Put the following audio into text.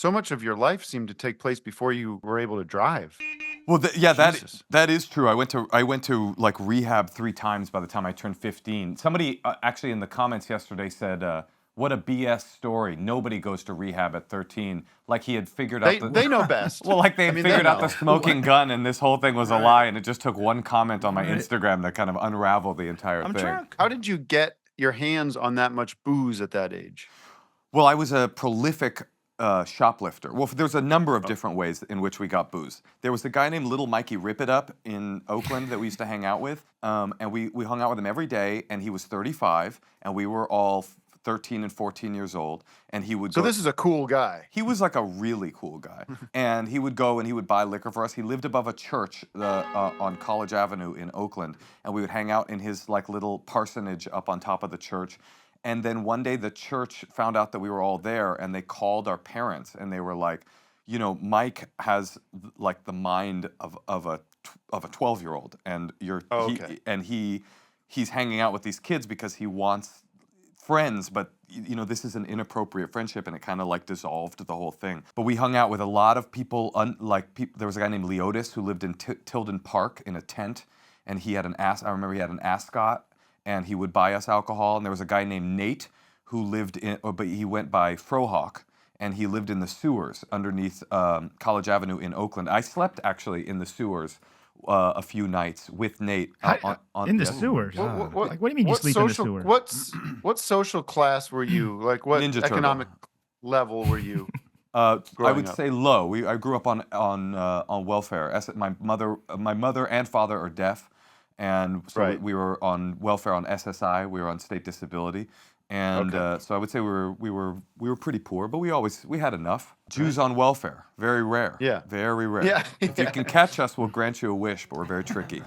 so much of your life seemed to take place before you were able to drive. Well, Jesus. that is true. I went to like rehab 3 times by the time I turned 15. Somebody actually in the comments yesterday said, "What a BS story! Nobody goes to rehab at 13." Like he had figured out. They know best. Well, like they had figured out know. the smoking gun, and this whole thing was a lie, and it just took one comment on my Instagram that kind of unraveled the entire thing. Drunk. How did you get your hands on that much booze at that age? Well, I was a prolific shoplifter. Well, there's a number of different ways in which we got booze. There was a guy named Little Mikey Rip It Up in Oakland that we used to hang out with, and we hung out with him every day, and he was 35, and we were all 13 and 14 years old, and he would So go... this is a cool guy. He was like a really cool guy, and he would go and he would buy liquor for us. He lived above a church on College Avenue in Oakland, and we would hang out in his like little parsonage up on top of the church. And then one day the church found out that we were all there, and they called our parents, and they were like, you know, Mike has like the mind of a 12-year-old, and he's hanging out with these kids because he wants friends, but you know, this is an inappropriate friendship, and it kind of like dissolved the whole thing. But we hung out with a lot of people, there was a guy named Leotis who lived in Tilden Park in a tent, and he had I remember he had an ascot, and he would buy us alcohol. And there was a guy named Nate who lived but he went by Frohawk, and he lived in the sewers underneath College Avenue in Oakland. I slept actually in the sewers a few nights with Nate. In the sewers? Like, what do you mean you sleep in the sewer? What social class were you? Like, what Ninja economic level were you? I would up? say low. I grew up on welfare. My mother and father are deaf, and so we were on welfare on SSI. We were on state disability, and so I would say we were pretty poor, but we had enough. Jews on welfare, very rare. Yeah, very rare. Yeah. If you can catch us, we'll grant you a wish, but we're very tricky.